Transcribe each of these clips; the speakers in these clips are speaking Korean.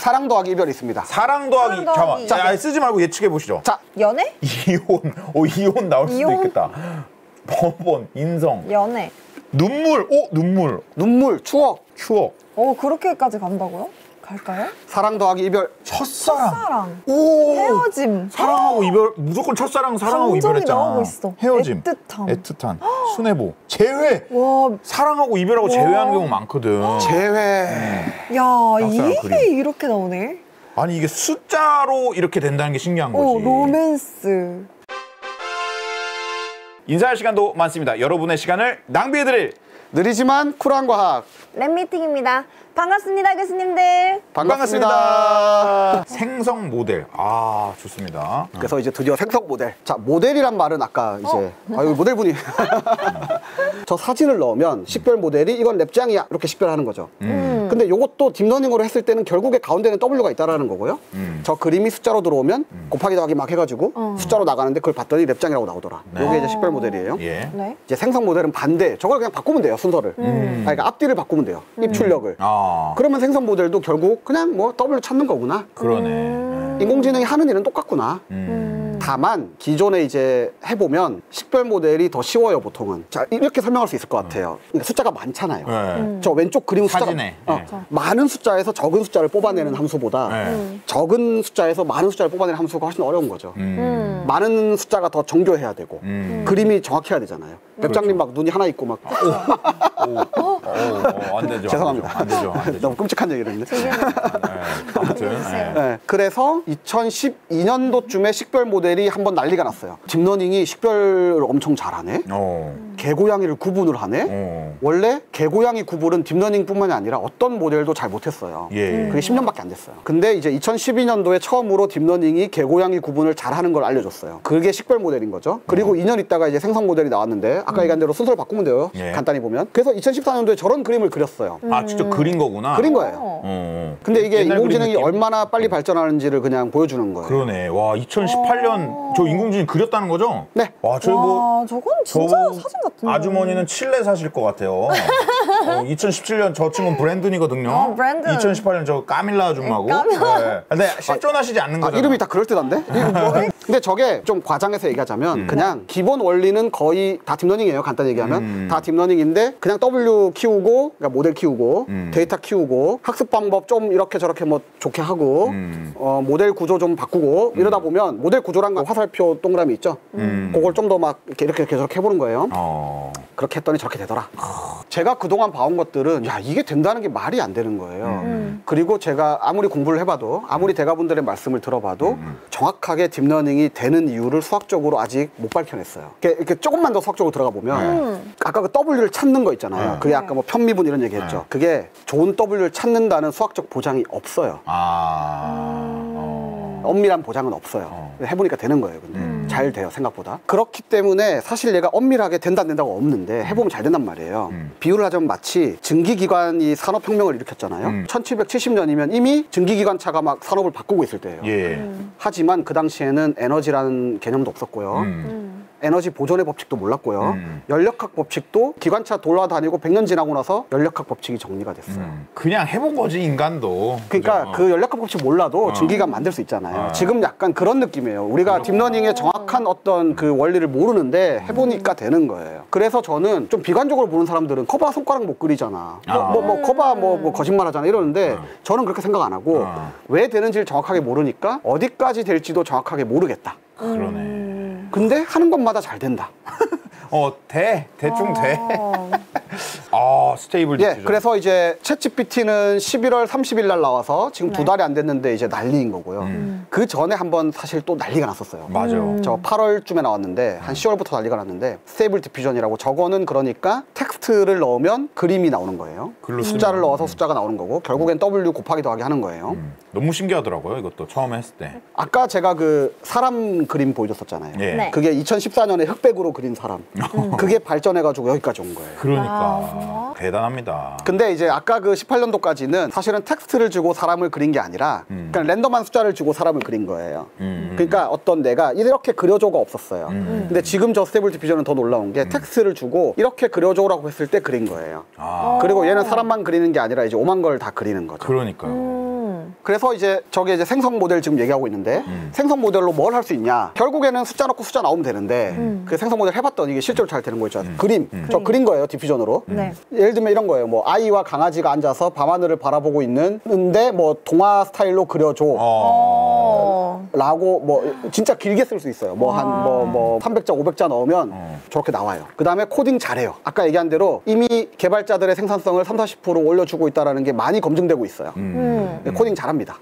사랑 더하기 이별이 있습니다. 사랑 더하기 잠깐만. 자, 쓰지 말고 예측해 보시죠. 자, 연애? 이혼. 이혼 나올 수도 있겠다. 법원, 인성. 연애. 눈물. 눈물. 눈물, 추억. 그렇게까지 간다고요? 갈까요? 사랑 더하기 이별. 첫사랑. 사랑. 오. 헤어짐. 사랑하고 이별. 무조건 첫사랑 사랑하고 감정이 이별했잖아. 나오고 있어. 헤어짐. 애틋함. 순애보. 재회. 와. 사랑하고 이별하고 재회하는 경우 많거든. 재회. 야, 이게 그림. 이렇게 나오네. 아니 이게 숫자로 이렇게 된다는 게 신기한 거지. 로맨스. 인사할 시간도 많습니다. 여러분의 시간을 낭비해드릴 느리지만 쿨한 과학. 랩미팅입니다. 반갑습니다, 교수님들. 반갑습니다. 생성 모델. 좋습니다. 그래서 이제 드디어 생성 모델. 자, 모델이란 말은 아까 이제 여기 모델분이 저 사진을 넣으면 식별 모델이 이건 랩장이야 이렇게 식별하는 거죠. 근데 이것도 딥러닝으로 했을 때는 결국에 가운데는 W가 있다라는 거고요. 저 그림이 숫자로 들어오면 곱하기 더하기 막 해가지고 숫자로 나가는데 그걸 봤더니 랩장이라고 나오더라. 이게 이제 식별 모델이에요. 예. 네. 이제 생성 모델은 반대. 저걸 그냥 바꾸면 돼요, 순서를. 그러니까 앞뒤를 바꾸면 돼요. 입출력을. 그러면 생성 모델도 결국 그냥 뭐 W 찾는 거구나. 그러네. 인공지능이 하는 일은 똑같구나. 다만 기존에 이제 해보면 식별 모델이 더 쉬워요, 보통은. 자, 이렇게 설명할 수 있을 것 같아요. 그러니까 숫자가 많잖아요. 네. 저 왼쪽 그림 숫자가 사진에. 많은 숫자에서 적은 숫자를 뽑아내는 함수보다 적은 숫자에서 많은 숫자를 뽑아내는 함수가 훨씬 어려운 거죠. 많은 숫자가 더 정교해야 되고 그림이 정확해야 되잖아요. 랩장님 막 눈이 하나 있고 막 안 되죠. 죄송합니다. 안 되죠. 너무 끔찍한 얘기를 했는데. 아무튼. 네, 그래서 2012년도쯤에 식별 모델이 한번 난리가 났어요. 딥러닝이 식별을 엄청 잘하네. 개고양이를 구분을 하네. 원래 개고양이 구분은 딥러닝뿐만이 아니라 어떤 모델도 잘 못했어요. 예. 그게 10년밖에 안 됐어요. 근데 이제 2012년도에 처음으로 딥러닝이 개고양이 구분을 잘하는 걸 알려줬어요. 그게 식별 모델인 거죠. 그리고 2년 있다가 이제 생성 모델이 나왔는데 아까 얘기한 대로 순서를 바꾸면 돼요. 예. 간단히 보면. 그래서 2014년도에 저런 그림을 그렸어요. 직접 그린 거구나. 그린 거예요. 근데 이게 인공지능이 얼마나 빨리 발전하는지를 그냥 보여주는 거예요. 그러네. 와, 2018년 저 인공지능 그렸다는 거죠? 네. 와, 저희 저건 진짜 사진 같은데. 아주머니는 칠레 사실 것 같아요. 2017년 저 친구는 브랜든이거든요. 브랜든. 2018년 저 까밀라 아줌마고. 네. 근데 실존하시지 않는 거잖아. 이름이 다 그럴듯한데? 근데 저게 좀 과장해서 얘기하자면 그냥 기본 원리는 거의 다 딥러닝이에요. 간단히 얘기하면 다 딥러닝인데 그냥 W 키우고 그러니까 모델 키우고 데이터 키우고 학습 방법 좀 이렇게 저렇게 뭐 좋게 하고 모델 구조 좀 바꾸고 이러다 보면 모델 구조란 건 화살표 동그라미 있죠? 그걸 좀 더 막 이렇게 저렇게 해보는 거예요. 그렇게 했더니 저렇게 되더라. 제가 그동안 봐온 것들은 야, 이게 된다는 게 말이 안 되는 거예요. 그리고 제가 아무리 공부를 해봐도 아무리 대가분들의 말씀을 들어봐도 정확하게 딥러닝이 되는 이유를 수학적으로 아직 못 밝혀냈어요. 이렇게 조금만 더 수학적으로 들어가 보면 아까 그 W를 찾는 거 있잖아요. 그게 아까 뭐 편미분 이런 얘기 했죠. 그게 좋은 W를 찾는다는 수학적 보장이 없어요. 엄밀한 보장은 없어요. 해보니까 되는 거예요. 근데 잘 돼요, 생각보다. 그렇기 때문에 사실 얘가 엄밀하게 된다 안 된다가 없는데 해보면 잘 된단 말이에요. 비유를 하자면 마치 증기기관이 산업혁명을 일으켰잖아요. 1770년이면 이미 증기기관차가 막 산업을 바꾸고 있을 때예요. 하지만 그 당시에는 에너지라는 개념도 없었고요. 에너지 보존의 법칙도 몰랐고요. 연력학 법칙도 기관차 돌아다니고 100년 지나고 나서 연력학 법칙이 정리가 됐어요. 그냥 해본 거지, 인간도. 그러니까 그 연력학 법칙 몰라도 증기관 만들 수 있잖아요. 지금 약간 그런 느낌이에요. 우리가 딥러닝의 정확한 어떤 그 원리를 모르는데 해보니까 되는 거예요. 그래서 저는 좀 비관적으로 보는 사람들은 커봐 손가락 못 그리잖아. 커봐 뭐 거짓말 하잖아 이러는데 저는 그렇게 생각 안 하고 왜 되는지를 정확하게 모르니까 어디까지 될지도 정확하게 모르겠다. 그러네. 근데 하는 것마다 잘 된다. 대충 돼. 스테이블 예, 디퓨전. 그래서 이제 챗GPT는 11월 30일 날 나와서 지금 두 달이 안 됐는데 이제 난리인 거고요. 그 전에 한번 사실 또 난리가 났었어요. 맞아. 저 8월쯤에 나왔는데 한 10월부터 난리가 났는데 스테이블 디퓨전이라고 저거는 그러니까 텍스트를 넣으면 그림이 나오는 거예요. 숫자를 넣어서 숫자가 나오는 거고 결국엔 W 곱하기 더하기 하는 거예요. 너무 신기하더라고요, 이것도 처음에 했을 때. 아까 제가 그 사람 그림 보여줬었잖아요. 예. 네. 그게 2014년에 흑백으로 그린 사람. 그게 발전해가지고 여기까지 온 거예요. 그러니까 대단합니다. 근데 이제 아까 그 18년도까지는 사실은 텍스트를 주고 사람을 그린 게 아니라 그냥 랜덤한 숫자를 주고 사람을 그린 거예요. 그러니까 어떤 내가 이렇게 그려줘가 없었어요. 근데 지금 저 스테이블 디퓨전은 더 놀라운 게 텍스트를 주고 이렇게 그려줘라고 했을 때 그린 거예요. 그리고 얘는 사람만 그리는 게 아니라 이제 오만 걸 다 그리는 거죠. 그러니까요. 그래서 이제 저게 이제 생성 모델 지금 얘기하고 있는데 생성 모델로 뭘 할 수 있냐? 결국에는 숫자 넣고 숫자 나오면 되는데 그 생성 모델 해봤더니 이게 실제로 잘 되는 거 있죠. 그림. 저 그린 거예요, 디퓨전으로. 네. 예를 들면 이런 거예요. 뭐 아이와 강아지가 앉아서 밤하늘을 바라보고 있는데 뭐 동화 스타일로 그려줘. 라고 뭐 진짜 길게 쓸 수 있어요. 뭐 한 뭐 300자, 500자 넣으면 저렇게 나와요. 그 다음에 코딩 잘해요. 아까 얘기한 대로 이미 개발자들의 생산성을 30~40% 올려주고 있다는 게 많이 검증되고 있어요. 코딩 잘합니다.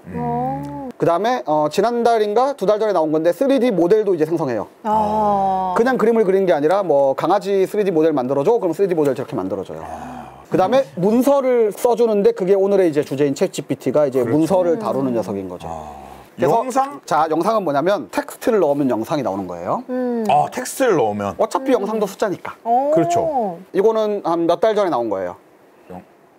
그 다음에 지난달인가 2달 전에 나온 건데 3D 모델도 이제 생성해요. 그냥 그림을 그리는 게 아니라 뭐 강아지 3D 모델 만들어줘? 그럼 3D 모델 저렇게 만들어줘요. 그 다음에 문서를 써주는데 그게 오늘의 이제 주제인 챗GPT가 이제 문서를 다루는 녀석인 거죠. 그래서 영상? 자, 영상은 뭐냐면 텍스트를 넣으면 영상이 나오는 거예요. 아, 텍스트를 넣으면. 어차피 영상도 숫자니까. 그렇죠. 이거는 한 몇 달 전에 나온 거예요.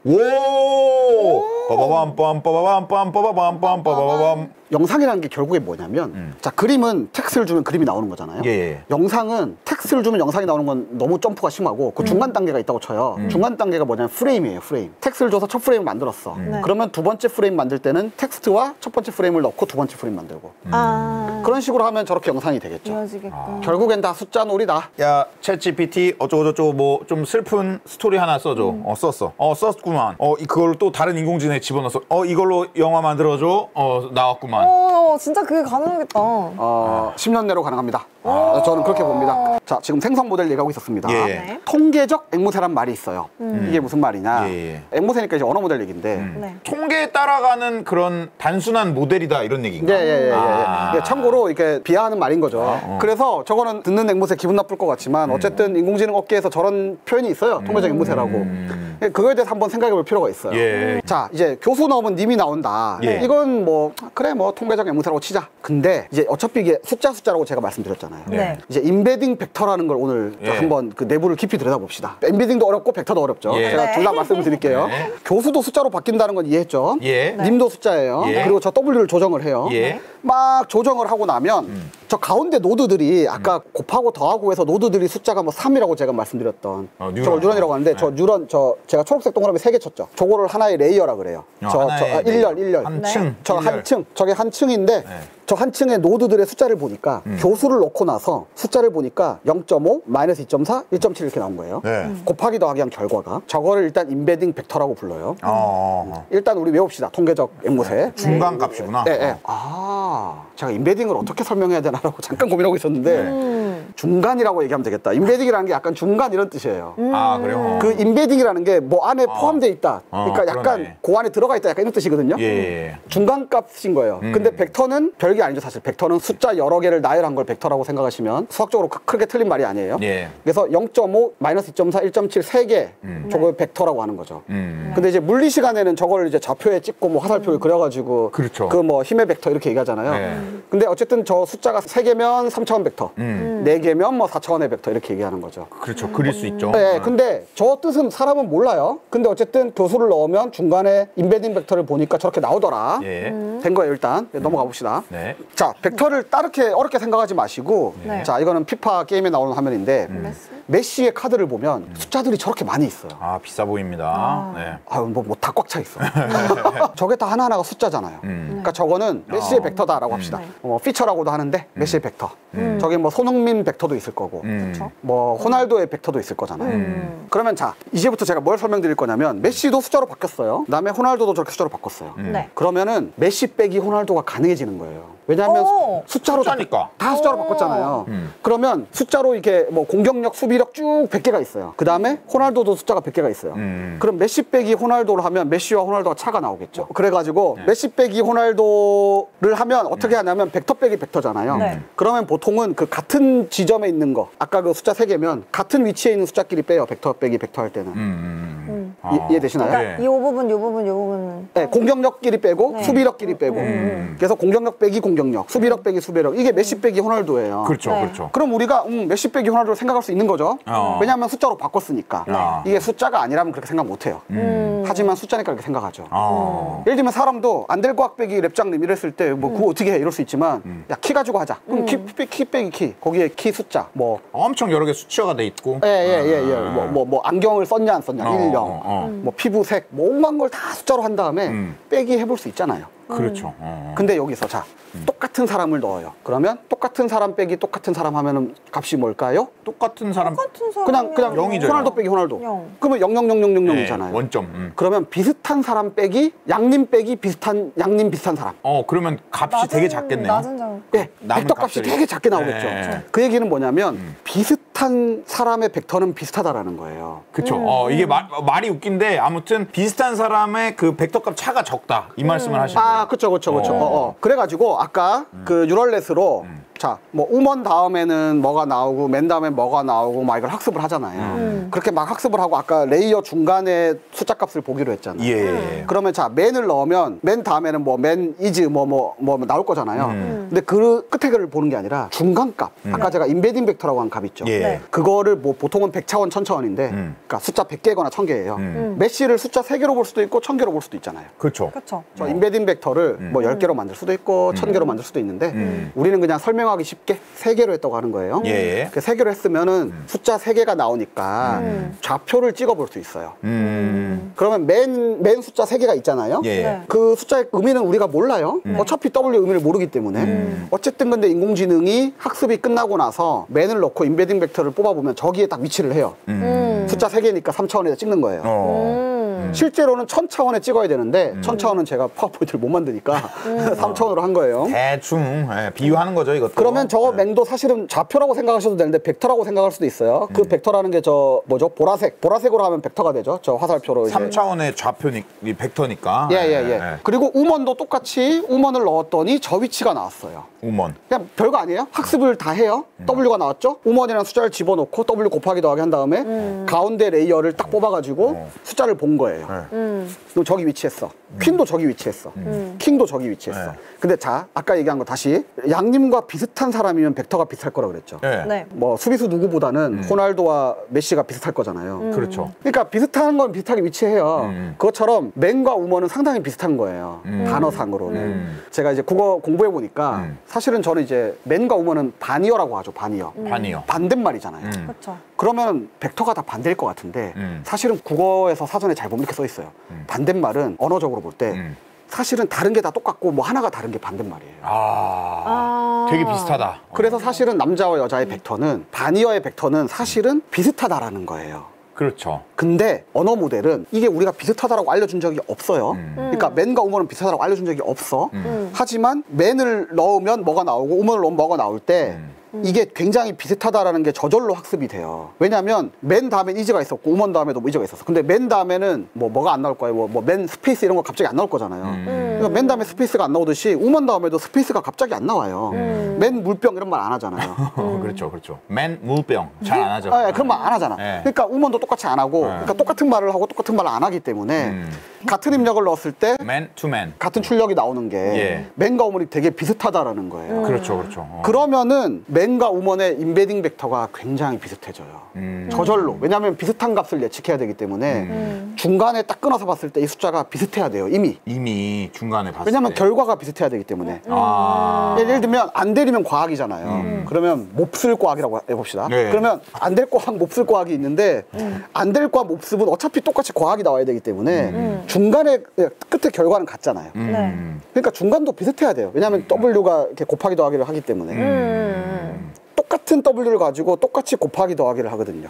오! 빠바밤 빠바밤 빠바밤 빠바밤. 영상이라는 게 결국에 뭐냐면 자, 그림은 텍스트를 주면 그림이 나오는 거잖아요. 예. 영상은 텍스트를 주면 영상이 나오는 건 너무 점프가 심하고 그 중간 단계가 있다고 쳐요. 중간 단계가 뭐냐면 프레임이에요, 프레임. 텍스트를 줘서 첫 프레임을 만들었어. 그러면 두 번째 프레임 만들 때는 텍스트와 첫 번째 프레임을 넣고 두 번째 프레임 만들고. 그런 식으로 하면 저렇게 영상이 되겠죠. 이어지겠군. 결국엔 다 숫자 놀이다. 야, 챗GPT 어쩌고저쩌고 뭐 좀 슬픈 스토리 하나 써줘. 썼어. 썼구만. 그걸로 또 다른 인공지능에 집어넣어서 이걸로 영화 만들어줘. 나왔구만. 진짜 그게 가능하겠다. 10년 내로 가능합니다. 저는 그렇게 봅니다. 자, 지금 생성 모델 얘기하고 있었습니다. 예. 네. 통계적 앵무새란 말이 있어요. 이게 무슨 말이냐? 예. 앵무새니까 이제 언어 모델 얘기인데. 네. 통계에 따라가는 그런 단순한 모델이다 이런 얘기인가? 예. 참고로 이렇게 비하하는 말인 거죠. 그래서 저거는 듣는 앵무새 기분 나쁠 것 같지만 어쨌든 인공지능 업계에서 저런 표현이 있어요. 통계적 앵무새라고. 그거에 대해서 한번 생각해 볼 필요가 있어요. 예. 자, 이제 교수 넣으면 님이 나온다. 예. 이건 뭐 그래 뭐 통계적 앵무새라고 치자. 근데 이제 어차피 이게 숫자라고 제가 말씀드렸잖아요. 네. 이제 임베딩 벡터라는 걸 오늘 예. 한번 그 내부를 깊이 들여다봅시다. 임베딩도 어렵고 벡터도 어렵죠. 예. 제가 네. 둘 다 말씀을 드릴게요. 네. 교수도 숫자로 바뀐다는 건 이해했죠. 예. 님도 숫자예요. 예. 그리고 저 W를 조정을 해요. 예. 막 조정을 하고 나면 저 가운데 노드들이 아까 곱하고 더하고 해서 노드들이 숫자가 뭐 3이라고 제가 말씀드렸던 뉴런. 저걸 뉴런이라고 하는데 저 뉴런 제가 초록색 동그라미 3개 쳤죠. 저거를 하나의 레이어라 그래요. 하나의 일렬. 한 층. 저 일렬. 한 층. 저게 한 층인데 저 한 층의 노드들의 숫자를 보니까 교수를 넣고 나서 숫자를 보니까 0.5, 마이너스 2.4, 1.7 이렇게 나온 거예요. 네. 곱하기 더하기 한 결과가. 저거를 일단 임베딩 벡터라고 불러요. 일단 우리 외웁시다. 통계적 앵무새. 중간 값이구나. 네. 제가 임베딩을 어떻게 설명해야 되나라고 잠깐 고민하고 있었는데 중간이라고 얘기하면 되겠다. 임베딩이라는 게 약간 중간 이런 뜻이에요. 그래요? 그 임베딩이라는 게 뭐 안에 포함되어 있다. 그러니까 약간 그러네. 그 안에 들어가 있다. 약간 이런 뜻이거든요. 예. 중간 값인 거예요. 근데 벡터는 별게 아니죠, 사실. 벡터는 숫자 여러 개를 나열한 걸 벡터라고 생각하시면 수학적으로 크게 틀린 말이 아니에요. 예. 그래서 0.5, 마이너스 2.4, 1.7 세 개 저걸 벡터라고 하는 거죠. 근데 이제 물리 시간에는 저걸 이제 좌표에 찍고 뭐 화살표를 그려가지고 그렇죠. 그 뭐 힘의 벡터 이렇게 얘기하잖아요. 네. 근데 어쨌든 저 숫자가 3개면 3차원 벡터, 4개면 뭐 4차원의 벡터 이렇게 얘기하는 거죠. 그렇죠. 그릴 수 있죠. 네, 근데 저 뜻은 사람은 몰라요. 근데 어쨌든 교수를 넣으면 중간에 임베딩 벡터를 보니까 저렇게 나오더라. 예. 된 거예요, 일단. 넘어가 봅시다. 네. 자, 벡터를 따르게 어렵게 생각하지 마시고 네. 자, 이거는 피파 게임에 나오는 화면인데 메시의 카드를 보면 숫자들이 저렇게 많이 있어요. 비싸 보입니다. 네. 아유, 뭐 다 꽉 차 있어. 저게 다 하나하나가 숫자잖아요. 그러니까 저거는 메시의 벡터다라고 합시다. 피처라고도 하는데 메시의 벡터. 저기 뭐 손흥민 벡터도 있을 거고, 뭐 호날두의 벡터도 있을 거잖아요. 그러면 자, 이제부터 제가 뭘 설명드릴 거냐면 메시도 숫자로 바뀌었어요. 그다음에 호날두도 저렇게 숫자로 바꿨어요. 네. 그러면은 메시 빼기 호날두가 가능해지는 거예요. 왜냐하면 숫자로 숫자니까. 다 숫자로 바꿨잖아요. 그러면 숫자로 이렇게 뭐 공격력, 수비력 쭉 100개가 있어요. 그 다음에 호날두도 숫자가 100개가 있어요. 그럼 메시 빼기 호날두를 하면 메시와 호날두가 차가 나오겠죠. 그래가지고 메시 빼기 호날두를 하면 어떻게 하냐면 벡터 빼기 벡터잖아요. 네. 그러면 보통은 그 같은 지점에 있는 거, 아까 그 숫자 3개면 같은 위치에 있는 숫자끼리 빼요. 벡터 빼기 벡터 할 때는. 이해되시나요? 그러니까 네. 이 부분, 요 부분, 요 부분은. 네, 공격력끼리 빼고 수비력끼리 빼고. 그래서 공격력 빼기 공격력, 수비력 빼기 수비력. 이게 메시 빼기 호날두예요. 그렇죠. 네. 그렇죠. 그럼 우리가 메시 빼기 호날두를 생각할 수 있는 거죠. 왜냐하면 숫자로 바꿨으니까. 이게 숫자가 아니라면 그렇게 생각 못 해요. 하지만 숫자니까 그렇게 생각하죠. 아. 예를 들면 사람도 안 될 꽉 빼기 랩장님 이랬을 때 뭐 그거 어떻게 해 이럴 수 있지만 야, 키 가지고 하자. 그럼 키 빼기 키. 거기에 키 숫자 뭐 엄청 여러 개 수치화가 돼 있고. 뭐 안경을 썼냐 안 썼냐 1, 0 뭐 피부색, 뭐 온갖 걸 다 숫자로 한 다음에 빼기 해볼 수 있잖아요. 그렇죠. 근데 여기서 자 똑같은 사람을 넣어요. 그러면 똑같은 사람 빼기 똑같은 사람 하면은 값이 뭘까요? 똑같은 사람 똑같은 사람. 그냥 영이죠, 호날두 영. 빼기 호날두. 영. 그러면 00000이잖아요. 네, 원점. 그러면 비슷한 사람 빼기 양님 빼기 비슷한 양님 비슷한 사람. 그러면 값이 되게 작겠네요. 낮은 장. 네, 남은 벡터 값이 값들이. 되게 작게 나오겠죠. 네. 그 얘기는 뭐냐면 비슷한 사람의 벡터는 비슷하다라는 거예요. 그쵸. 이게 말이 웃긴데 아무튼 비슷한 사람의 그 벡터값 차가 적다. 이 말씀을 하시는 거예요. 아, 그쵸. 그래가지고 아까 그 유럴렛으로 자, 뭐 우먼 다음에는 뭐가 나오고 맨 다음에 뭐가 나오고 막 이걸 학습을 하잖아요. 그렇게 막 학습을 하고 아까 레이어 중간에 숫자 값을 보기로 했잖아요. 예. 그러면 자, 맨을 넣으면 맨 다음에는 뭐 맨 이즈 뭐 나올 거잖아요. 근데 그 끝에 글을 보는 게 아니라 중간값. 아까 제가 인베딩 벡터라고 한 값 있죠. 예. 네. 그거를 뭐 보통은 100차원, 1000차원인데 그러니까 숫자 100개거나 1000개예요. 메시를 숫자 3개로 볼 수도 있고 1000개로 볼 수도 있잖아요. 그렇죠. 그쵸. 저 인베딩 벡터를 뭐 10개로 만들 수도 있고 1000개로 만들 수도 있는데 우리는 그냥 설명하기 쉽게 3개로 했다고 하는 거예요. 예. 그 3개로 했으면은 숫자 3개가 나오니까 좌표를 찍어 볼 수 있어요. 그러면 맨 숫자 3개가 있잖아요. 예. 네. 그 숫자의 의미는 우리가 몰라요. 어차피 W 의미를 모르기 때문에. 어쨌든 근데 인공지능이 학습이 끝나고 나서 맨을 넣고 인베딩 벡터를 뽑아보면 저기에 딱 위치를 해요. 숫자 3개니까 3차원에서 찍는 거예요. 실제로는 1000차원에 찍어야 되는데 1000차원은 제가 파워포인트를 못 만드니까 3차원으로 한 거예요. 대충 비유하는 거죠, 이것도. 그러면 저 맹도 사실은 좌표라고 생각하셔도 되는데 벡터라고 생각할 수도 있어요. 그 벡터라는 게 저 뭐죠? 보라색으로 하면 벡터가 되죠. 저 화살표로 이제. 3차원의 좌표니 벡터니까. 예. 그리고 우먼도 똑같이 우먼을 넣었더니 저 위치가 나왔어요. 우먼. 그냥 별거 아니에요. 학습을 다 해요. W가 나왔죠. 우먼이라는 숫자를 집어넣고 W 곱하기 더하기 한 다음에 가운데 레이어를 딱 뽑아가지고 숫자를 본 거예요. 그럼 저기 위치했어. 퀸도 저기 위치했어. 킹도 저기 위치했어. 근데 자, 아까 얘기한 거 다시 양님과 비슷한 사람이면 벡터가 비슷할 거라 그랬죠. 네. 뭐 수비수 누구보다는 호날두와 메시가 비슷할 거잖아요. 그렇죠. 그러니까 비슷한 건 비슷하게 위치해요. 그것처럼 맨과 우먼은 상당히 비슷한 거예요. 단어상으로는. 제가 이제 국어 공부해 보니까 사실은 저는 이제 맨과 우먼은 반이어라고 하죠. 반이어. 반이요. 반대말이잖아요. 그쵸. 그러면 벡터가 다 반대일 것 같은데 사실은 국어에서 사전에 잘 보면 이렇게 써 있어요. 반대말은 언어적으로 볼 때 사실은 다른 게 다 똑같고 뭐 하나가 다른 게 반대말이에요. 되게 비슷하다. 그래서 사실은 남자와 여자의 벡터는 반이어의 벡터는 사실은 비슷하다라는 거예요. 그렇죠. 근데 언어 모델은 이게 우리가 비슷하다라고 알려준 적이 없어요. 그러니까 맨과 우먼은 비슷하다라고 알려준 적이 없어. 하지만 맨을 넣으면 뭐가 나오고 우먼을 넣으면 뭐가 나올 때 이게 굉장히 비슷하다라는 게 저절로 학습이 돼요. 왜냐하면 맨 다음엔 이즈가 있었고 우먼 다음에도 뭐 이즈가 있었어. 근데 맨 다음에는 뭐가 안 나올 거예요. 뭐 맨 스페이스 이런 거 갑자기 안 나올 거잖아요. 그러니까 맨 다음에 스페이스가 안 나오듯이 우먼 다음에도 스페이스가 갑자기 안 나와요. 맨 물병 이런 말 안 하잖아요. 그렇죠. 맨 물병 잘 안 하죠. 그런 말 안 하잖아. 네. 그러니까 우먼도 똑같이 안 하고, 그러니까 똑같은 말을 하고 똑같은 말을 안 하기 때문에 같은 입력을 넣었을 때 맨 투 맨. 같은 출력이 나오는 게 예. 맨과 우먼이 되게 비슷하다라는 거예요. 그렇죠. 그러면은 맨과 우먼의 인베딩 벡터가 굉장히 비슷해져요. 저절로. 왜냐하면 비슷한 값을 예측해야 되기 때문에 중간에 딱 끊어서 봤을 때 이 숫자가 비슷해야 돼요. 이미 중간에 봤을 왜냐면 때. 결과가 비슷해야 되기 때문에. 예를 들면 안 대리면 과학이잖아요. 그러면 몹쓸 과학이라고 해봅시다. 네. 그러면 안 될 과학, 몹쓸 과학이 있는데 안 될 과학, 몹습은 어차피 똑같이 과학이 나와야 되기 때문에 중간에 끝에 결과는 같잖아요. 네. 그러니까 중간도 비슷해야 돼요. 왜냐하면 W가 이렇게 곱하기 더하기를 하기 때문에. 똑같은 W를 가지고 똑같이 곱하기 더하기를 하거든요.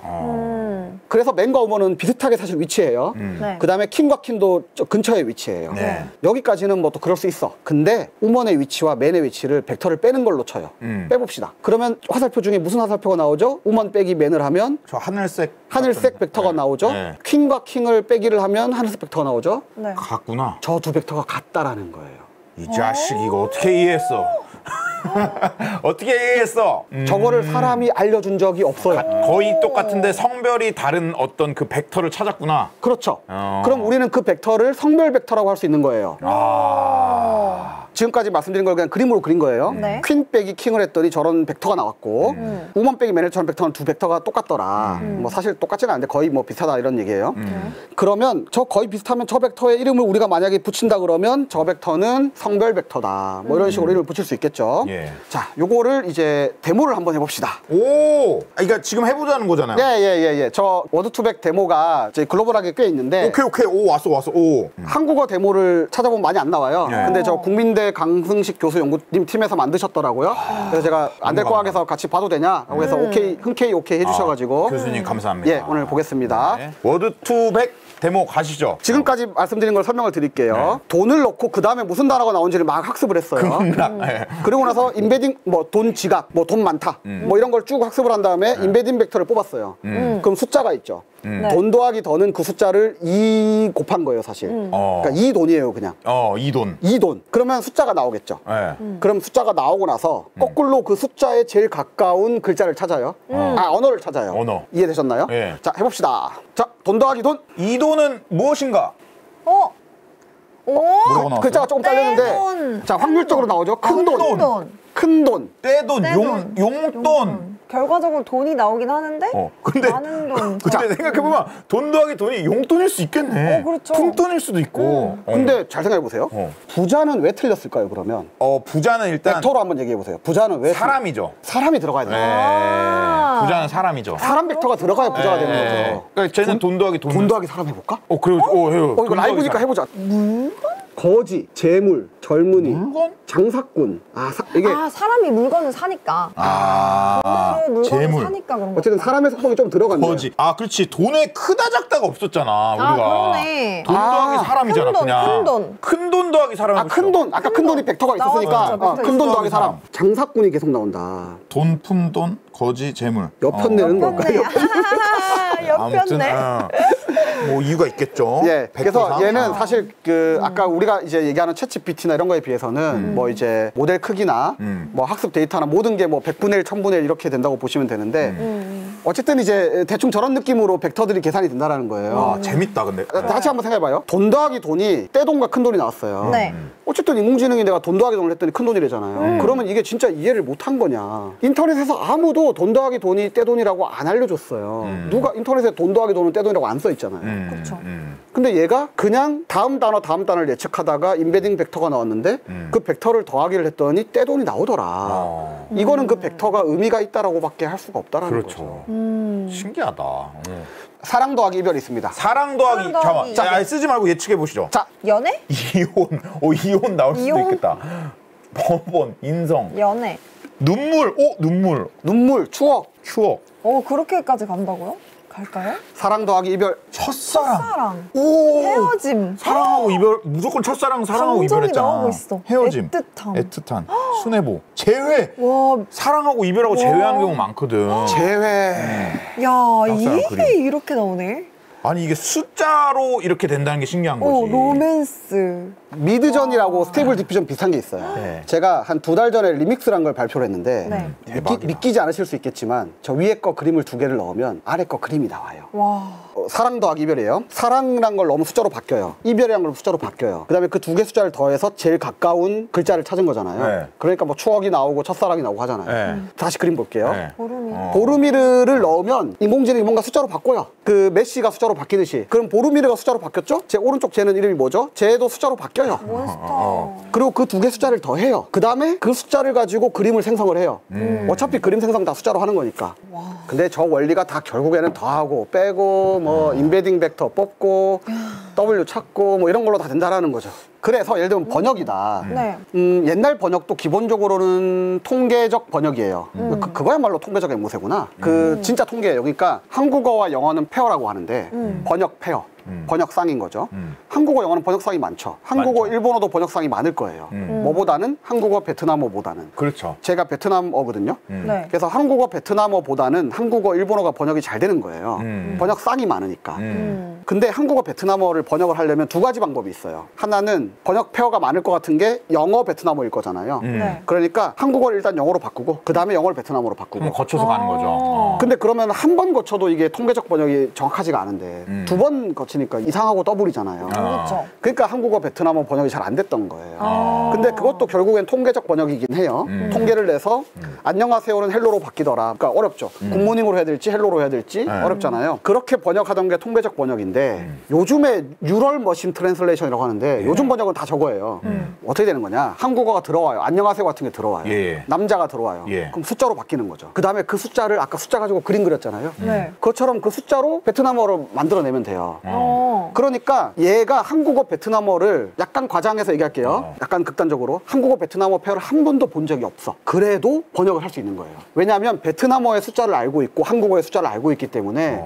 그래서 맨과 우먼은 비슷하게 사실 위치해요. 네. 그 다음에 킹과 퀸도 저 근처에 위치해요. 네. 여기까지는 뭐 또 그럴 수 있어. 근데 우먼의 위치와 맨의 위치를 벡터를 빼는 걸로 쳐요. 빼봅시다. 그러면 화살표 중에 무슨 화살표가 나오죠? 우먼 빼기 맨을 하면 저 하늘색 벡터가 나오죠. 네. 퀸과 킹을 빼기를 하면 하늘색 벡터가 나오죠. 네. 같구나. 저 두 벡터가 같다라는 거예요. 이 자식 이거 어떻게 이해했어? 어떻게 이해했어? 저거를 사람이 알려준 적이 없어요. 거의 똑같은데 성별이 다른 어떤 그 벡터를 찾았구나. 그렇죠. 그럼 우리는 그 벡터를 성별 벡터라고 할 수 있는 거예요. 지금까지 말씀드린 걸 그냥 그림으로 그린 거예요. 네. 퀸 빼기 킹을 했더니 저런 벡터가 나왔고 우먼 빼기 맨을 저런 벡터는 두 벡터가 똑같더라. 뭐 사실 똑같지는 않은데 거의 뭐 비슷하다 이런 얘기예요. 그러면 저 거의 비슷하면 저 벡터의 이름을 우리가 만약에 붙인다 그러면 저 벡터는 성별 벡터다. 뭐 이런 식으로 이름을 붙일 수 있겠죠. 예. 자, 요거를 이제 데모를 한번 해봅시다. 오, 그러니까 지금 해보자는 거잖아요. 예. 저 워드2백 데모가 이제 글로벌하게 꽤 있는데 오케이. 오, 왔어. 오. 한국어 데모를 찾아보면 많이 안 나와요. 예. 근데 저 국민대 강승식 교수 연구님 팀에서 만드셨더라고요. 그래서 제가 안 될 거 하게서 같이 봐도 되냐라고 해서 흔쾌히 오케이 해주셔가지고 교수님 감사합니다. 예, 오늘 보겠습니다. 네. 워드2백 데모 가시죠. 지금까지 말씀드린 걸 설명을 드릴게요. 돈을 넣고 그 다음에 무슨 단어가 나온지를 막 학습을 했어요. 네. 그리고 나서 인베딩 뭐 돈 지갑, 뭐 돈 많다, 뭐 이런 걸 쭉 학습을 한 다음에 인베딩 벡터를 뽑았어요. 그럼 숫자가 있죠. 돈 더하기 더는 그 숫자를 2 곱한 거예요, 사실. 그러니까 2돈이에요, 그냥. 이 돈. 2돈. 그러면 숫자가 나오겠죠. 네. 그럼 숫자가 나오고 나서 거꾸로 그 숫자에 제일 가까운 글자를 찾아요. 언어를 찾아요. 언어. 이해되셨나요? 예. 자, 해봅시다. 자, 돈 더하기 돈. 이 돈은 무엇인가? 오. 뭐라고 나왔어요? 글자가 조금 딸렸는데. 떼돈. 자, 확률적으로 나오죠. 큰 돈. 큰 돈. 큰 돈. 떼돈, 떼돈. 용돈. 결과적으로 돈이 나오긴 하는데 근데 많은 돈. 근데 생각해보면 돈 더하기 돈이 용돈일 수 있겠네. 그렇죠. 푼돈일 수도 있고. 근데 잘 생각해보세요. 부자는 왜 틀렸을까요, 그러면? 부자는 일단 벡터로 한번 얘기해보세요. 부자는 왜? 사람이죠. 사람이 들어가야 돼요. 네. 부자는 사람이죠. 사람 벡터가 들어가야 부자가 되는 네. 거죠. 그러니까 쟤는 돈 더하기 돈. 돈 더하기 사람 해볼까? 그래요. 해요. 이거 라이브니까 해보자. 거지, 재물, 젊은이, 물건? 장사꾼. 이게 사람이 물건을 사니까. 돈으로 물건을 재물. 사니까 그런 거. 어쨌든 사람의 속성이 좀 들어갔네요. 거지. 그렇지. 돈에 크다 작다가 없었잖아, 우리가. 그러네. 돈 더하기 사람이잖아, 큰 돈, 그냥. 큰 돈. 큰 돈 더하기 사람. 큰 돈. 아까 큰 돈이 벡터가 있었으니까 나왔죠, 큰 돈 더하기 사람. 사람. 장사꾼이 계속 나온다. 돈, 푼돈, 거지, 재물. 옆편내는 걸까요? 아무튼 옆편네. 뭐 이유가 있겠죠. 예. 그래서 벡터상. 얘는 사실 아까 우리가 이제 얘기하는 챗GPT나 이런 거에 비해서는 뭐 이제 모델 크기나 뭐 학습 데이터나 모든 게 뭐 100분의 1, 1000분의 1 이렇게 된다고 보시면 되는데 어쨌든 이제 대충 저런 느낌으로 벡터들이 계산이 된다라는 거예요. 재밌다 근데. 다시 한번 생각해봐요. 돈 더하기 돈이 떼돈과 큰 돈이 나왔어요. 네. 어쨌든 인공지능이 내가 돈 더하기 돈을 했더니 큰 돈이래잖아요. 그러면 이게 진짜 이해를 못한 거냐. 인터넷에서 아무도 돈 더하기 돈이 떼돈이라고 안 알려줬어요. 누가 인터넷에 돈 더하기 돈은 떼돈이라고 안 써 있잖아요. 그렇죠. 근데 얘가 그냥 다음 단어를 예측하다가 인베딩 벡터가 나왔는데 그 벡터를 더하기를 했더니 떼돈이 나오더라. 이거는 그 벡터가 의미가 있다라고밖에 할 수가 없다라는 그렇죠. 거죠. 신기하다. 사랑 더하기 이별이 있습니다. 사랑 더하기. 사랑 더하기. 잠깐만. 쓰지 말고 예측해 보시죠. 자, 연애? 이혼. 이혼 나올 수도 이혼? 있겠다. 법원, 인성, 연애. 눈물. 눈물. 눈물, 추억, 그렇게까지 간다고요? 갈까요? 사랑 더하기 이별. 첫사랑. 사랑. 오. 헤어짐. 사랑하고 이별. 무조건 첫사랑 사랑하고 감정이 이별했잖아. 나오고 있어. 헤어짐. 애틋함. 순애보. 재회. 와, 사랑하고 이별하고 재회하는 경우 많거든. 재회. 야, 짝사랑 이게 그림. 이렇게 나오네. 아니 이게 숫자로 이렇게 된다는 게 신기한 거지. 로맨스. 미드전이라고 스테이블 디퓨전 비슷한 게 있어요. 네. 제가 한 2달 전에 리믹스란 걸 발표를 했는데 네. 대박이다. 믿기지 않으실 수 있겠지만 저 위에 거 그림을 2개를 넣으면 아래 거 그림이 나와요. 와. 사랑 더하기 이별이에요. 사랑이란 걸 넣으면 숫자로 바뀌어요. 이별이란 걸 숫자로 바뀌어요. 그 다음에 그 2개 숫자를 더해서 제일 가까운 글자를 찾은 거잖아요. 네. 그러니까 뭐 추억이 나오고 첫사랑이 나오고 하잖아요. 네. 다시 그림 볼게요. 네. 보름이. 보르미르를 넣으면 인공지능이 뭔가 숫자로 바꿔요. 그 메시가 숫자로 바뀌듯이. 그럼 보르미르가 숫자로 바뀌었죠? 제 오른쪽 쟤는 이름이 뭐죠? 쟤도 숫자로 바뀌어요. 몬스터. 그리고 그 2개 숫자를 더해요. 그 다음에 그 숫자를 가지고 그림을 생성을 해요. 어차피 그림 생성 다 숫자로 하는 거니까. 근데 저 원리가 다 결국에는 더하고 빼고 뭐 인베딩 벡터 뽑고 W 찾고 뭐 이런 걸로 다 된다라는 거죠. 그래서 예를 들면 번역이다. 네. 옛날 번역도 기본적으로는 통계적 번역이에요. 그거야말로 통계적 앵무새구나. 그 진짜 통계예요. 그러니까 한국어와 영어는 페어라고 하는데 번역 페어. 번역상인 거죠. 한국어, 영어는 번역상이 많죠. 한국어, 많죠. 일본어도 번역상이 많을 거예요. 뭐보다는 한국어, 베트남어보다는. 그렇죠. 제가 베트남어거든요. 네. 그래서 한국어, 베트남어보다는 한국어, 일본어가 번역이 잘 되는 거예요. 번역상이 많으니까. 근데 한국어, 베트남어를 번역을 하려면 2가지 방법이 있어요. 하나는 번역 페어가 많을 것 같은 게 영어, 베트남어일 거잖아요. 네. 그러니까 한국어를 일단 영어로 바꾸고 그 다음에 영어를 베트남어로 바꾸고. 그럼 거쳐서 가는 거죠. 근데 그러면 한 번 거쳐도 이게 통계적 번역이 정확하지가 않은데 2번 거쳐야 합치니까 이상하고 더블이잖아요. 그렇죠. 그러니까 한국어 베트남어 번역이 잘 안 됐던 거예요. 근데 그것도 결국엔 통계적 번역이긴 해요. 통계를 내서 안녕하세요는 헬로로 바뀌더라. 그러니까 어렵죠. 굿모닝으로 해야 될지 헬로로 해야 될지 어렵잖아요. 그렇게 번역하던 게 통계적 번역인데 요즘에 뉴럴 머신 트랜슬레이션이라고 하는데 요즘 번역은 다 저거예요. 어떻게 되는 거냐? 한국어가 들어와요. 안녕하세요 같은 게 들어와요. 예. 남자가 들어와요. 예. 그럼 숫자로 바뀌는 거죠. 그 다음에 그 숫자를 아까 숫자 가지고 그림 그렸잖아요. 네. 그것처럼 그 숫자로 베트남어를 만들어내면 돼요. 어. 그러니까 얘가 한국어 베트남어를 약간 과장해서 얘기할게요. 약간 극단적으로 한국어 베트남어 페어를 한 번도 본 적이 없어. 그래도 번역을 할 수 있는 거예요. 왜냐하면 베트남어의 숫자를 알고 있고 한국어의 숫자를 알고 있기 때문에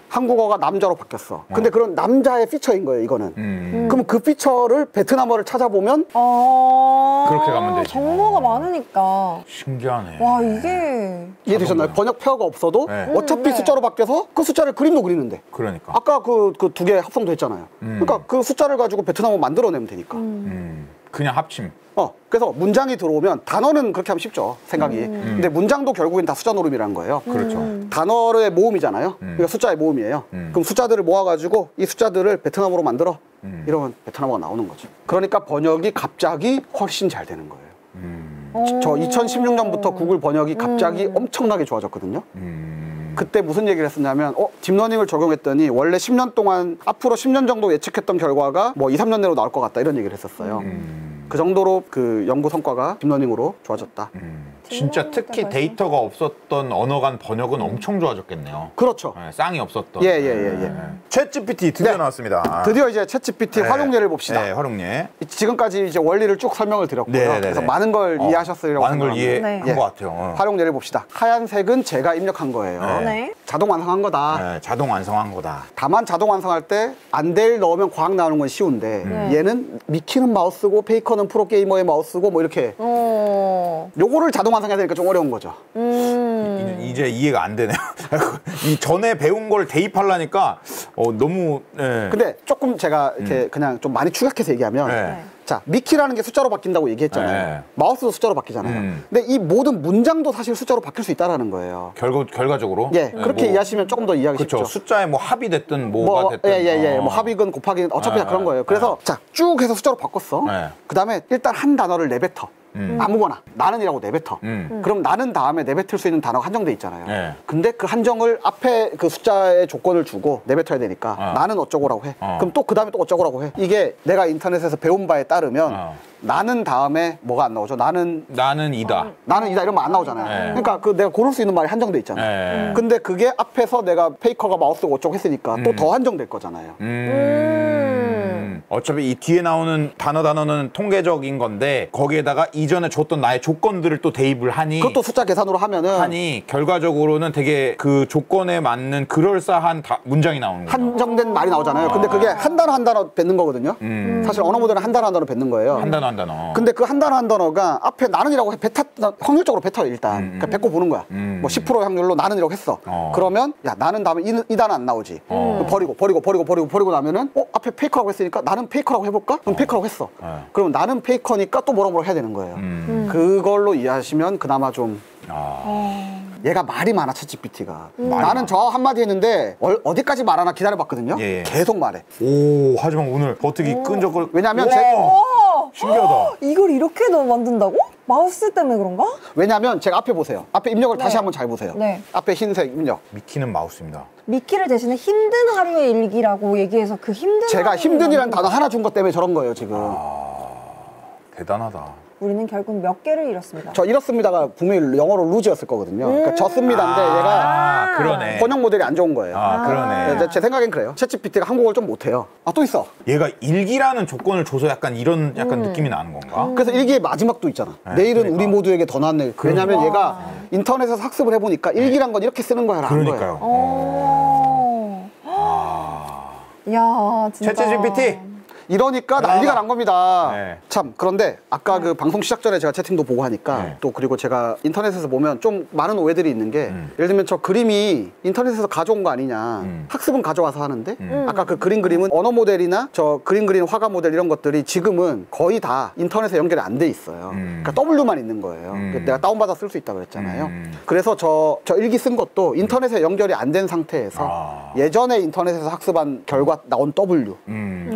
한국어가 남자로 바뀌었어. 근데 그런 남자의 피처인 거예요, 이거는. 그럼 그 피처를 베트남어를 찾아보면 그렇게 가면 되지. 정보가 많으니까. 신기하네. 와, 이게. 이해되셨나요? 번역 페어가 없어도 네. 어차피 네. 숫자로 바뀌어서 그 숫자를 그림도 그리는데. 그러니까. 아까 그 두 개 합성도 했잖아요. 그러니까 그 숫자를 가지고 베트남어 만들어내면 되니까. 그냥 합침. 그래서 문장이 들어오면 단어는 그렇게 하면 쉽죠, 생각이. 근데 문장도 결국엔 다 숫자 노름이라는 거예요. 그렇죠. 단어의 모음이잖아요. 그러니까 숫자의 모음이에요. 그럼 숫자들을 모아가지고 이 숫자들을 베트남어로 만들어. 이러면 베트남어가 나오는 거죠. 그러니까 번역이 갑자기 훨씬 잘 되는 거예요. 저 2016년부터 구글 번역이 갑자기 엄청나게 좋아졌거든요. 그때 무슨 얘기를 했었냐면 딥러닝을 적용했더니 원래 10년 동안 앞으로 10년 정도 예측했던 결과가 뭐 2, 3년 내로 나올 것 같다 이런 얘기를 했었어요. 그 정도로 그 연구 성과가 딥러닝으로 좋아졌다. 진짜 특히 데이터가 없었던 언어 간 번역은 엄청 좋아졌겠네요. 그렇죠. 네, 쌍이 없었던. 예. 챗 GPT 드디어 네. 나왔습니다. 드디어 이제 챗GPT 네. 활용례를 봅시다. 네, 활용례. 지금까지 이제 원리를 쭉 설명을 드렸고요. 네. 그래서 많은 걸 이해하셨으리라고 많은 걸 생각합니다. 이해한 네. 것 같아요. 활용례를 봅시다. 하얀색은 제가 입력한 거예요. 네. 자동 완성한 거다. 네, 자동 완성한 거다. 다만 자동 완성할 때 안될 넣으면 과학 나오는 건 쉬운데 얘는 미키는 마우스고 페이커는 프로게이머의 마우스고 뭐 이렇게 요거를 자동 완성해야 되니까 좀 어려운 거죠. 이제 이해가 안 되네요. 이 전에 배운 걸 대입하려니까 너무. 네. 근데 조금 제가 이렇게 그냥 좀 많이 추격해서 얘기하면 네. 자, 미키라는 게 숫자로 바뀐다고 얘기했잖아요. 네. 마우스도 숫자로 바뀌잖아요. 근데 이 모든 문장도 사실 숫자로 바뀔 수 있다라는 거예요. 결과적으로. 예, 그렇게 이해하시면 조금 더 이해하기 그렇죠. 쉽죠. 숫자에 뭐 합이 됐든 뭐가 됐든. 예. 뭐 합이건 곱하기는 어차피 다 그런 거예요. 그래서 자, 쭉 해서 숫자로 바꿨어. 네. 그다음에 일단 한 단어를 내뱉어. 아무거나 나는이라고 내뱉어. 그럼 나는 다음에 내뱉을 수 있는 단어가 한정돼 있잖아요. 네. 근데 그 한정을 앞에 그 숫자의 조건을 주고 내뱉어야 되니까 나는 어쩌고라고 해. 그럼 또 그 다음에 또 어쩌고라고 해. 이게 내가 인터넷에서 배운 바에 따르면 나는 다음에 뭐가 안 나오죠? 나는 이다. 이러면 안 나오잖아요. 네. 그러니까 그 내가 고를 수 있는 말이 한정돼 있잖아요. 네. 근데 그게 앞에서 내가 페이커가 마우스고 어쩌고 했으니까 또 더 한정될 거잖아요. 어차피 이 뒤에 나오는 단어는 통계적인 건데 거기에다가 이전에 줬던 나의 조건들을 또 대입을 하니 그것도 숫자 계산으로 하면은 결과적으로는 되게 그 조건에 맞는 그럴싸한 문장이 나오는 거예요. 한정된 말이 나오잖아요. 근데 그게 한 단어 뱉는 거거든요. 사실 언어 모델은 한 단어 뱉는 거예요. 한 단어. 근데 그 한 단어가 앞에 나는이라고 확률적으로 뱉어요, 일단. 그러니까 뱉고 보는 거야. 뭐 10% 확률로 나는이라고 했어. 그러면 야, 나는 다음에 이 단어 안 나오지. 버리고 나면은 앞에 페이커라고 했으니까 나는 페이커라고 해볼까? 그럼 페이커라고 했어. 그럼 나는 페이커니까 또 뭐라고 해야 되는 거예요. 그걸로 이해하시면 그나마 좀 얘가 말이 많아, 챗GPT가. 나는 저 한마디 했는데 어디까지 말하나 기다려봤거든요. 예. 계속 말해. 오, 하지만 오늘 버티기 끈적거려. 왜냐면 신기하다. 이걸 이렇게 만든다고? 마우스 때문에 그런가? 왜냐면 제가 앞에 보세요. 앞에 입력을 다시 한번 잘 보세요. 네. 앞에 흰색 입력. 미키는 마우스입니다. 미키를 대신에 힘든 하루의 일기라고 얘기해서 그 힘든 제가 하루를 힘든이라는 만든 단어 하나 준 것 때문에 저런 거예요, 지금. 대단하다. 우리는 결국 몇 개를 잃었습니다. 저 이렇습니다가 분명히 영어로 루즈였을 거거든요. 그러니까 졌습니다인데 얘가 그러네. 번역 모델이 안 좋은 거예요. 그러네. 제 생각엔 그래요. 챗GPT가 한국어를 좀 못해요. 또 있어. 얘가 일기라는 조건을 줘서 약간 이런 느낌이 나는 건가? 그래서 일기의 마지막도 있잖아. 내일은 그러니까. 우리 모두에게 더 나은 내일. 왜냐면 얘가 인터넷에서 학습을 해보니까 일기란 건 이렇게 쓰는 거야. 라는 거예요. 그러니까요. 야, 진짜. 챗GPT. 이러니까 난리가 난 겁니다. 네. 참 그런데 아까 그 방송 시작 전에 제가 채팅도 보고 하니까 네. 또 그리고 제가 인터넷에서 보면 좀 많은 오해들이 있는 게 예를 들면 저 그림이 인터넷에서 가져온 거 아니냐. 학습은 가져와서 하는데 아까 그 그림은 언어 모델이나 저 그림 그리는 화가 모델 이런 것들이 지금은 거의 다 인터넷에 연결이 안 돼 있어요. 그러니까 W만 있는 거예요. 내가 다운받아 쓸 수 있다고 그랬잖아요. 그래서 저 일기 쓴 것도 인터넷에 연결이 안 된 상태에서 예전에 인터넷에서 학습한 결과 나온 W.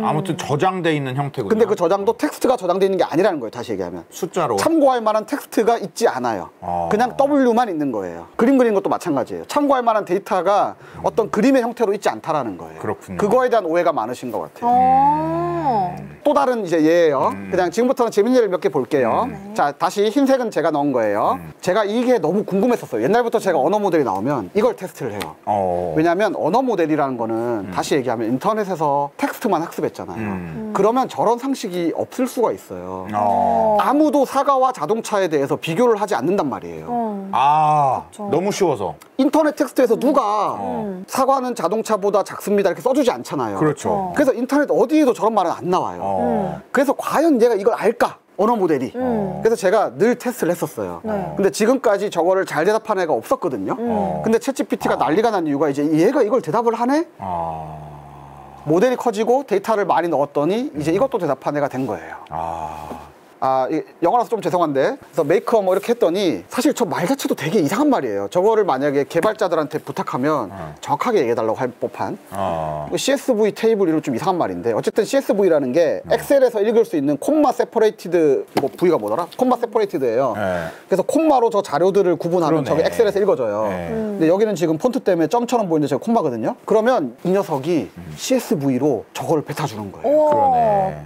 아무튼 저장돼 있는 형태군요. 근데 그 저장도 텍스트가 저장돼 있는 게 아니라는 거예요. 다시 얘기하면. 숫자로. 참고할 만한 텍스트가 있지 않아요. 그냥 W만 있는 거예요. 그림 그리는 것도 마찬가지예요. 참고할 만한 데이터가 어떤 그림의 형태로 있지 않다라는 거예요. 그렇군요. 그거에 대한 오해가 많으신 것 같아요. 또 다른 이제 예예요. 그냥 지금부터는 재밌는 예를 몇 개 볼게요. 자, 다시 흰색은 제가 넣은 거예요. 제가 이게 너무 궁금했었어요. 옛날부터 제가 언어 모델이 나오면 이걸 테스트를 해요. 왜냐하면 언어 모델이라는 거는 다시 얘기하면 인터넷에서 텍스트만 학습했잖아요. 그러면 저런 상식이 없을 수가 있어요. 아무도 사과와 자동차에 대해서 비교를 하지 않는단 말이에요. 너무 쉬워서. 인터넷 텍스트에서 누가 사과는 자동차보다 작습니다 이렇게 써주지 않잖아요. 그렇죠. 그래서 인터넷 어디에도 저런 말은 안 나와요. 그래서 과연 얘가 이걸 알까? 언어 모델이. 그래서 제가 늘 테스트를 했었어요. 근데 지금까지 저거를 잘 대답한 애가 없었거든요. 근데 챗GPT가 난리가 난 이유가 이제 얘가 이걸 대답을 하네? 모델이 커지고 데이터를 많이 넣었더니 이제 이것도 대답한 애가 된 거예요. 영어라서 좀 죄송한데 그래서 메이크업 뭐 이렇게 했더니 사실 저 말 자체도 되게 이상한 말이에요. 저거를 만약에 개발자들한테 부탁하면 정확하게 얘기해달라고 할 법한 CSV 테이블 이런 좀 이상한 말인데 어쨌든 CSV라는 게 엑셀에서 읽을 수 있는 콤마 세퍼레이티드 뭐 V가 뭐더라? 콤마 세퍼레이티드예요. 그래서 콤마로 저 자료들을 구분하면 저게 엑셀에서 읽어져요. 근데 여기는 지금 폰트 때문에 점처럼 보이는데 저게 콤마거든요. 그러면 이 녀석이 CSV로 저거를 뱉어주는 거예요. 그러네.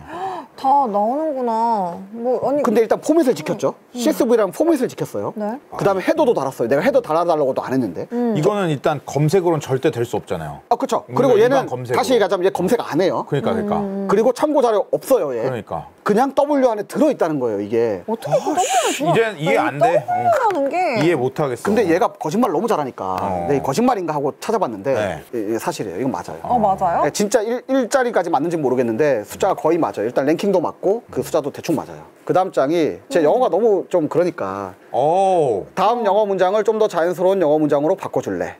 다 나오는구나. 뭐 아니 근데 일단 포맷을 지켰죠. CSV랑 포맷을 지켰어요. 네. 그 다음에 헤더도 달았어요. 내가 헤더 달아달라고도 안 했는데. 이거는 일단 검색으로는 절대 될 수 없잖아요. 그렇죠. 그리고 일반 얘는 검색으로. 다시 얘기하자면 얘 검색 안 해요. 그러니까. 그리고 참고 자료 없어요. 얘. 그러니까. 그냥 W 안에 들어있다는 거예요. 이게. 어떻게 그렇게 이젠 이해 안 돼. 하는 게 이해 못 하겠어. 근데 얘가 거짓말 너무 잘하니까 내가 거짓말인가 하고 찾아봤는데 이게 사실이에요. 이건 맞아요. 맞아요? 네, 진짜 일자리까지 맞는지 모르겠는데 숫자가 거의 맞아요. 일단 랭킹도 맞고 그 숫자도 대충 맞아요. 그 다음 장이 제 영어가 너무 좀 그러니까 다음 영어 문장을 좀 더 자연스러운 영어 문장으로 바꿔줄래.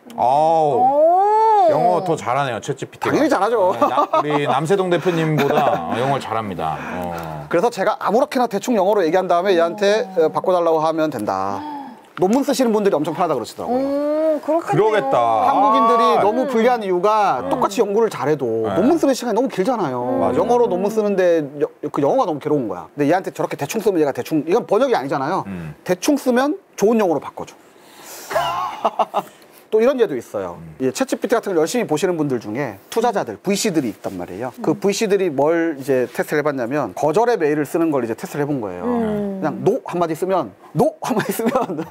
영어 더 잘하네요, 챗GPT가. 당연히 잘하죠. 우리 남세동 대표님보다 영어를 잘합니다. 그래서 제가 아무렇게나 대충 영어로 얘기한 다음에 얘한테 바꿔달라고 하면 된다. 논문 쓰시는 분들이 엄청 편하다 그러시더라고요. 그렇겠네요. 그러겠다. 한국인들이 너무 불리한 이유가 똑같이 연구를 잘해도 논문 쓰는 시간이 너무 길잖아요. 영어로 논문 쓰는데 그 영어가 너무 괴로운 거야. 근데 얘한테 저렇게 대충 쓰면 얘가 대충, 이건 번역이 아니잖아요. 대충 쓰면 좋은 영어로 바꿔줘. 또 이런 예도 있어요. 챗GPT 같은 걸 열심히 보시는 분들 중에 투자자들, VC들이 있단 말이에요. 그 VC들이 뭘 이제 테스트를 해봤냐면 거절의 메일을 쓰는 걸 이제 테스트를 해본 거예요. 그냥 노 한마디 쓰면 노 한마디 쓰면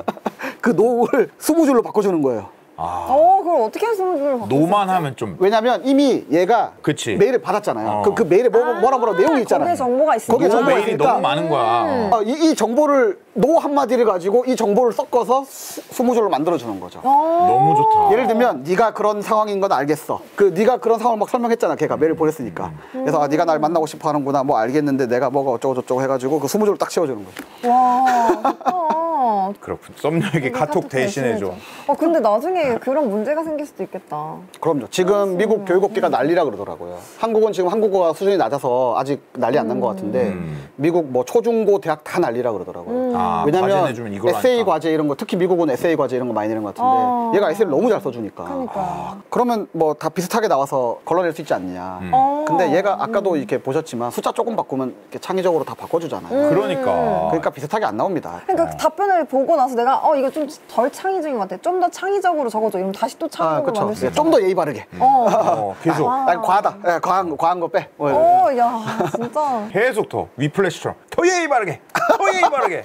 그 노를 20줄로 바꿔주는 거예요. 그걸 어떻게 해서 노만 하면 좀. 왜냐면 이미 얘가 그치. 메일을 받았잖아요. 그 메일에 뭐라 내용이 있잖아요. 거기에 정보가 있으니까. 거기에 정보가 메일이 있으니까 너무 많은 거야. 이 정보를 노 한마디를 가지고 이 정보를 섞어서 20줄로 만들어주는 거죠. 너무 좋다. 예를 들면 네가 그런 상황인 건 알겠어. 네가 그런 상황을 막 설명했잖아. 걔가 메일을 보냈으니까. 그래서 네가 날 만나고 싶어 하는구나. 뭐 알겠는데 내가 뭐가 어쩌고 저쩌고 해가지고 그 20줄을 딱 채워주는 거죠. 와, 좋다. 그렇군. 썸녀에게 카톡 대신해줘. 근데 나중에 그런 문제가 생길 수도 있겠다. 그럼요. 지금 미국 교육업계가 난리라 그러더라고요. 한국은 지금 한국어가 수준이 낮아서 아직 난리 안 난 것 같은데 미국 뭐 초중고 대학 다 난리라 그러더라고요. 과제 왜냐면 내주면 이걸 에세이 하니까. 과제 이런 거, 특히 미국은 에세이 과제 이런 거 많이 내는 것 같은데 얘가 에세이를 너무 잘 써주니까. 그러니까. 그러면 뭐 다 비슷하게 나와서 걸러낼 수 있지 않느냐. 근데 얘가 아까도 이렇게 보셨지만 숫자 조금 바꾸면 이렇게 창의적으로 다 바꿔주잖아요. 그러니까. 비슷하게 안 나옵니다. 그러니까 답변을 보고 나서 내가 이거 좀 덜 창의적인 것 같아. 좀 더 창의적으로 적어줘. 이러면 다시 또 창의적으로 만들 수 있어. 좀 더 예의 바르게. 계속. 아니, 과하다. 과한 거 빼. 야, 진짜. 계속 더. 위플래시처럼. 더 예의 바르게. 더 예의 바르게.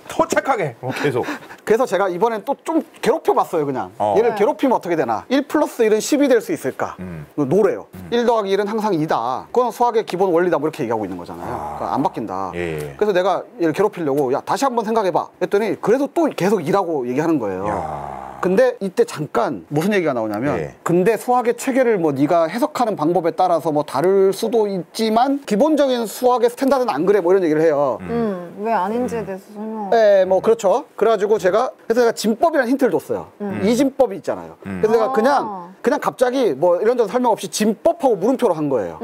더 착하게. 계속. 그래서 제가 이번엔 또 좀 괴롭혀봤어요, 그냥. 얘를 괴롭히면 어떻게 되나. 1 플러스 1은 10이 될 수 있을까. 노래요. 1 더하기 1은 항상 2다. 그건 수학의 기본 원리다. 뭐 이렇게 얘기하고 있는 거잖아요. 그러니까 안 바뀐다. 예. 그래서 내가 얘를 괴롭히려고 야, 다시 한번 생각해봐. 했더니 그래도 또 계속 2라고 얘기하는 거예요. 근데 이때 잠깐 무슨 얘기가 나오냐면 예. 근데 수학의 체계를 뭐 네가 해석하는 방법에 따라서 뭐 다를 수도 있지만 기본적인 수학의 스탠다드는 안 그래 뭐 이런 얘기를 해요. 왜 아닌지에 대해서 설명. 네, 뭐 그렇죠. 그래가지고 제가 진법이라는 힌트를 줬어요. 이진법이 있잖아요. 그래서 내가 그냥 갑자기 뭐 이런저런 설명 없이 진법하고 물음표로 한 거예요.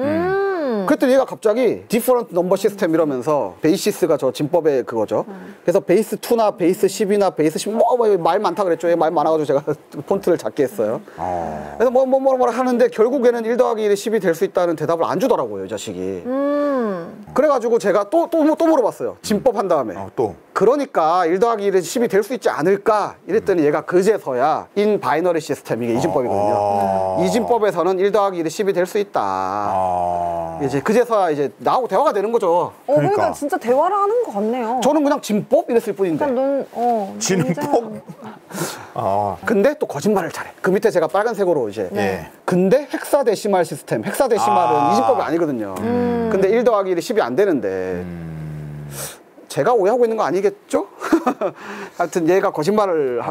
그랬더니 얘가 갑자기 different number system 이러면서 베이시스가 저 진법의 그거죠. 그래서 베이스 2나 베이스 10이나 베이스 10 말 많다 그랬죠. 얘 말 많아가지고 제가 폰트를 작게 했어요. 그래서 뭐 하는데 결국에는 1 더하기 1이 10이 될 수 있다는 대답을 안 주더라고요, 이 자식이. 그래가지고 제가 또 물어봤어요. 진법 한 다음에. 또. 그러니까 1 더하기 1이 10이 될 수 있지 않을까? 이랬더니 얘가 그제서야 인 바이너리 시스템, 이게 이진법이거든요. 이진법에서는 1 더하기 1이 10이 될 수 있다. 이제 그제서야 이제 나하고 대화가 되는 거죠. 그러니까 진짜 대화를 하는 것 같네요. 저는 그냥 진법 이랬을 뿐인데. 그냥 진법? 근데 또 거짓말을 잘해. 그 밑에 제가 빨간색으로 이제. 네. 근데 헥사데시말 시스템. 헥사데시말은 이진법이 아니거든요. 근데 1 더하기 1이 10이 안 되는데. 제가 오해하고 있는 거 아니겠죠? 하여튼 얘가 거짓말을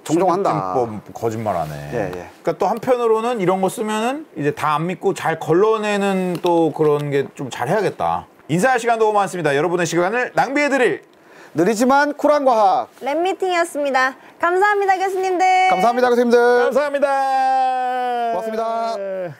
종종 한다. 진법 거짓말하네. 예. 그러니까 또 한편으로는 이런 거 쓰면은 이제 다 안 믿고 잘 걸러내는 또 그런 게 좀 잘해야겠다. 인사할 시간도 너무 많습니다. 여러분의 시간을 낭비해드릴 느리지만 쿨한 과학. 랩미팅이었습니다. 감사합니다, 교수님들. 감사합니다, 교수님들. 감사합니다. 고맙습니다.